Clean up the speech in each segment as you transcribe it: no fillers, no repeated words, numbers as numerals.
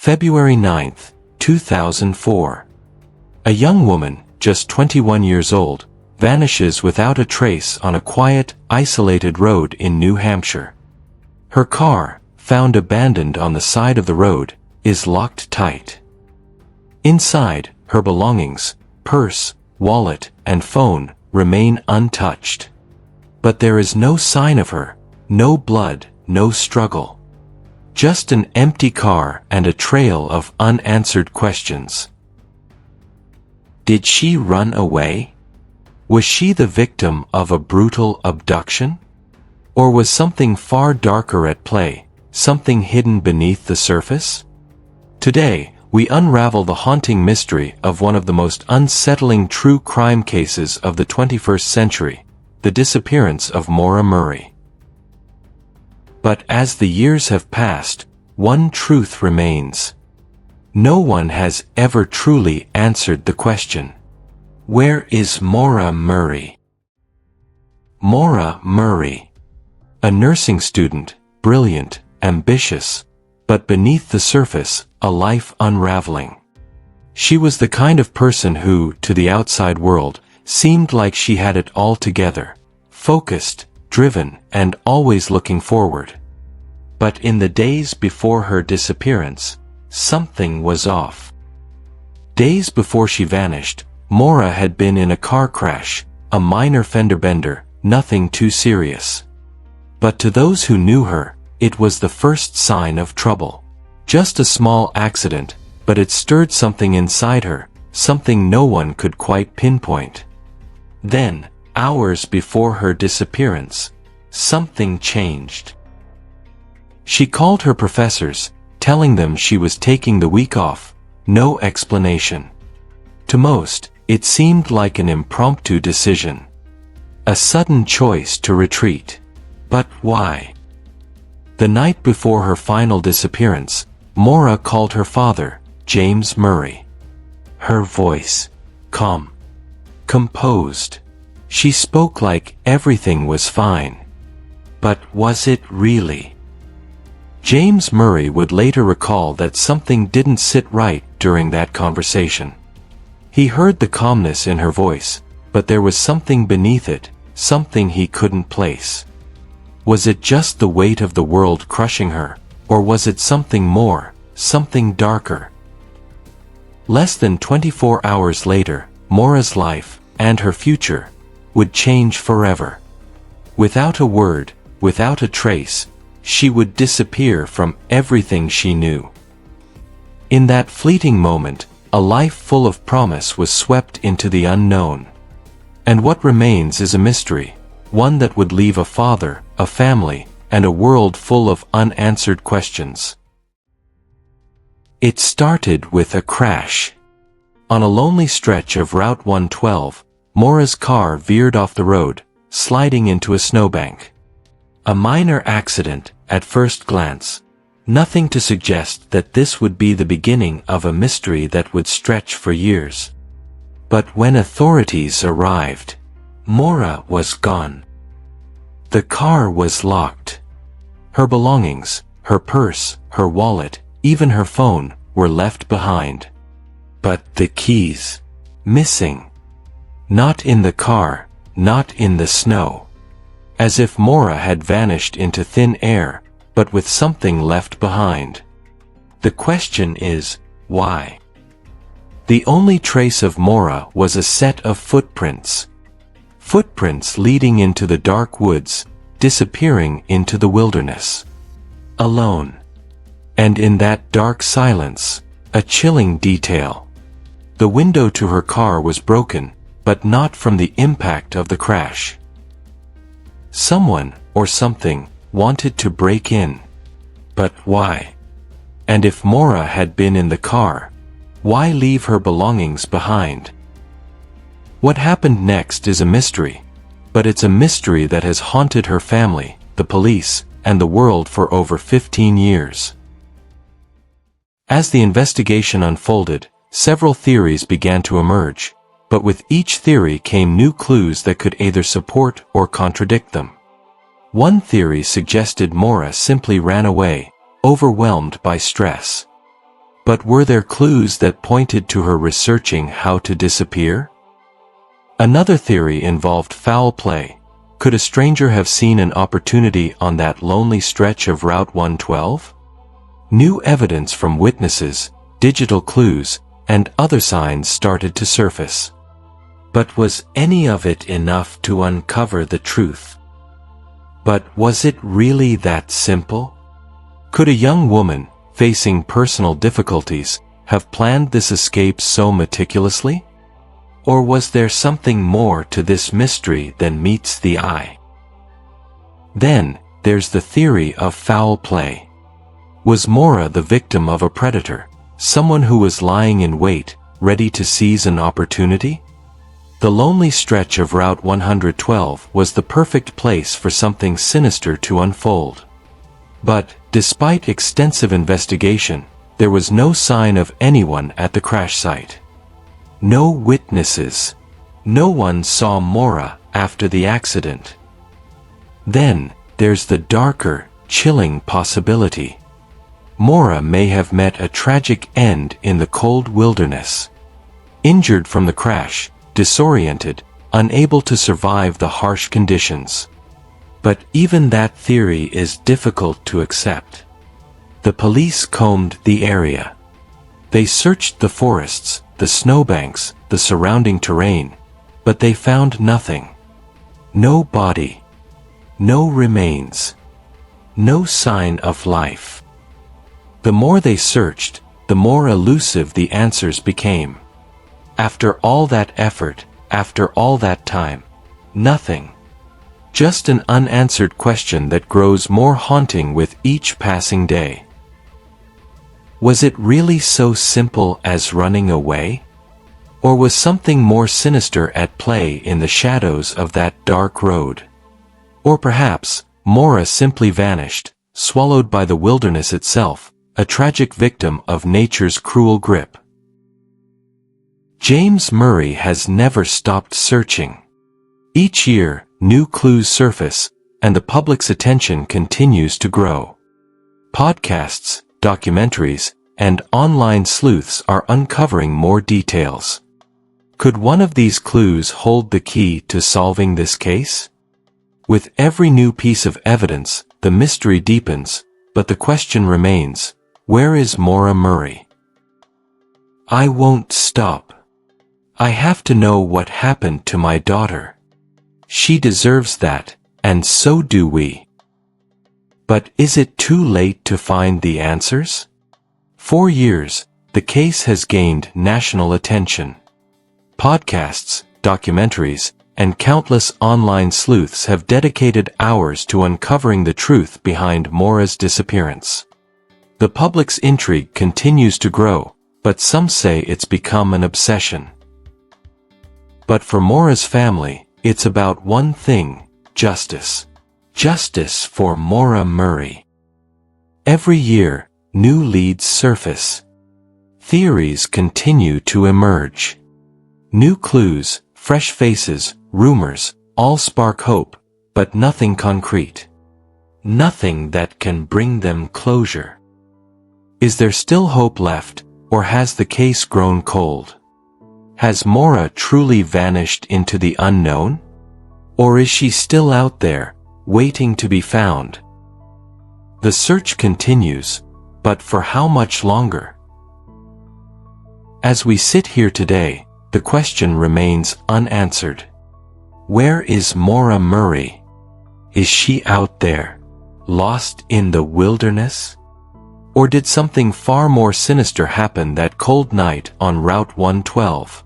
February 9, 2004. A young woman, just 21 years old, vanishes without a trace on a quiet, isolated road in New Hampshire. Her car, found abandoned on the side of the road, is locked tight. Inside, her belongings, purse, wallet, and phone, remain untouched. But there is no sign of her, no blood, no struggle. Just an empty car and a trail of unanswered questions. Did she run away? Was she the victim of a brutal abduction? Or was something far darker at play, something hidden beneath the surface? Today, we unravel the haunting mystery of one of the most unsettling true crime cases of the 21st century, the disappearance of Maura Murray. But as the years have passed, one truth remains. No one has ever truly answered the question. Where is Maura Murray? Maura Murray. A nursing student, brilliant, ambitious, but beneath the surface, a life unraveling. She was the kind of person who, to the outside world, seemed like she had it all together, focused, driven, and always looking forward. But in the days before her disappearance, something was off. Days before she vanished, Maura had been in a car crash, a minor fender bender, nothing too serious. But to those who knew her, it was the first sign of trouble. Just a small accident, but it stirred something inside her, something no one could quite pinpoint. Then, hours before her disappearance, something changed. She called her professors, telling them she was taking the week off, no explanation. To most, it seemed like an impromptu decision. A sudden choice to retreat. But why? The night before her final disappearance, Maura called her father, James Murray. Her voice, calm, composed. She spoke like everything was fine. But was it really? James Murray would later recall that something didn't sit right during that conversation. He heard the calmness in her voice, but there was something beneath it, something he couldn't place. Was it just the weight of the world crushing her, or was it something more, something darker? Less than 24 hours later, Maura's life, and her future, would change forever. Without a word, without a trace, she would disappear from everything she knew. In that fleeting moment, a life full of promise was swept into the unknown. And what remains is a mystery, one that would leave a father, a family, and a world full of unanswered questions. It started with a crash. On a lonely stretch of Route 112, Maura's car veered off the road, sliding into a snowbank. A minor accident, at first glance. Nothing to suggest that this would be the beginning of a mystery that would stretch for years. But when authorities arrived, Maura was gone. The car was locked. Her belongings, her purse, her wallet, even her phone, were left behind. But the keys, missing. Not in the car, not in the snow. As if Maura had vanished into thin air, but with something left behind. The question is, why? The only trace of Maura was a set of footprints. Footprints leading into the dark woods, disappearing into the wilderness. Alone. And in that dark silence, a chilling detail. The window to her car was broken, but not from the impact of the crash. Someone, or something, wanted to break in. But why? And if Maura had been in the car, why leave her belongings behind? What happened next is a mystery, but it's a mystery that has haunted her family, the police, and the world for over 15 years. As the investigation unfolded, several theories began to emerge, but with each theory came new clues that could either support or contradict them. One theory suggested Maura simply ran away, overwhelmed by stress. But were there clues that pointed to her researching how to disappear? Another theory involved foul play. Could a stranger have seen an opportunity on that lonely stretch of Route 112? New evidence from witnesses, digital clues, and other signs started to surface. But was any of it enough to uncover the truth? But was it really that simple? Could a young woman, facing personal difficulties, have planned this escape so meticulously? Or was there something more to this mystery than meets the eye? Then, there's the theory of foul play. Was Maura the victim of a predator, someone who was lying in wait, ready to seize an opportunity? The lonely stretch of Route 112 was the perfect place for something sinister to unfold. But, despite extensive investigation, there was no sign of anyone at the crash site. No witnesses. No one saw Maura after the accident. Then, there's the darker, chilling possibility. Maura may have met a tragic end in the cold wilderness. Injured from the crash, disoriented, unable to survive the harsh conditions. But even that theory is difficult to accept. The police combed the area. They searched the forests, the snowbanks, the surrounding terrain, but they found nothing. No body. No remains. No sign of life. The more they searched, the more elusive the answers became. After all that effort, after all that time, nothing. Just an unanswered question that grows more haunting with each passing day. Was it really so simple as running away? Or was something more sinister at play in the shadows of that dark road? Or perhaps, Maura simply vanished, swallowed by the wilderness itself, a tragic victim of nature's cruel grip. James Murray has never stopped searching. Each year, new clues surface, and the public's attention continues to grow. Podcasts, documentaries, and online sleuths are uncovering more details. Could one of these clues hold the key to solving this case? With every new piece of evidence, the mystery deepens, but the question remains, where is Maura Murray? I won't stop. I have to know what happened to my daughter. She deserves that, and so do we. But is it too late to find the answers? For years, the case has gained national attention. Podcasts, documentaries, and countless online sleuths have dedicated hours to uncovering the truth behind Maura's disappearance. The public's intrigue continues to grow, but some say it's become an obsession. But for Maura's family, it's about one thing: justice. Justice for Maura Murray. Every year, new leads surface. Theories continue to emerge. New clues, fresh faces, rumors, all spark hope, but nothing concrete. Nothing that can bring them closure. Is there still hope left, or has the case grown cold? Has Maura truly vanished into the unknown? Or is she still out there, waiting to be found? The search continues, but for how much longer? As we sit here today, the question remains unanswered. Where is Maura Murray? Is she out there, lost in the wilderness? Or did something far more sinister happen that cold night on Route 112?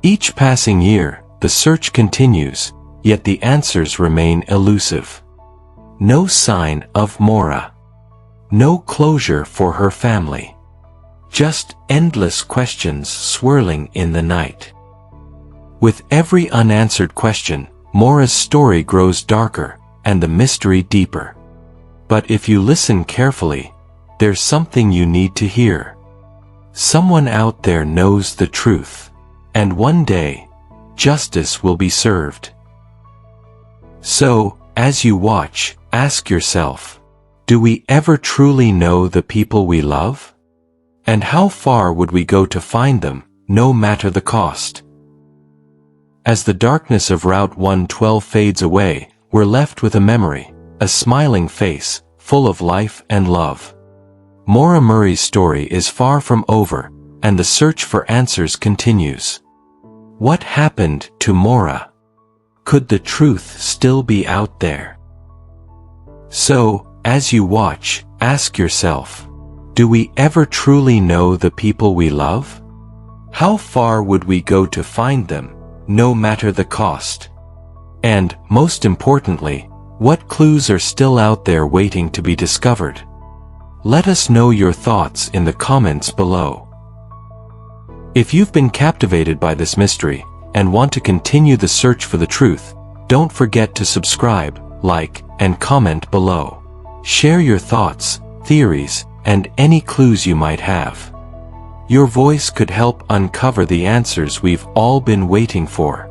Each passing year, the search continues, yet the answers remain elusive. No sign of Maura. No closure for her family. Just endless questions swirling in the night. With every unanswered question, Maura's story grows darker, and the mystery deeper. But if you listen carefully, there's something you need to hear. Someone out there knows the truth. And one day, justice will be served. So, as you watch, ask yourself, do we ever truly know the people we love? And how far would we go to find them, no matter the cost? As the darkness of Route 112 fades away, we're left with a memory, a smiling face, full of life and love. Maura Murray's story is far from over, and the search for answers continues. What happened to Maura? Could the truth still be out there? So, as you watch, ask yourself, do we ever truly know the people we love? How far would we go to find them, no matter the cost? And, most importantly, what clues are still out there waiting to be discovered? Let us know your thoughts in the comments below. If you've been captivated by this mystery, and want to continue the search for the truth, don't forget to subscribe, like, and comment below. Share your thoughts, theories, and any clues you might have. Your voice could help uncover the answers we've all been waiting for.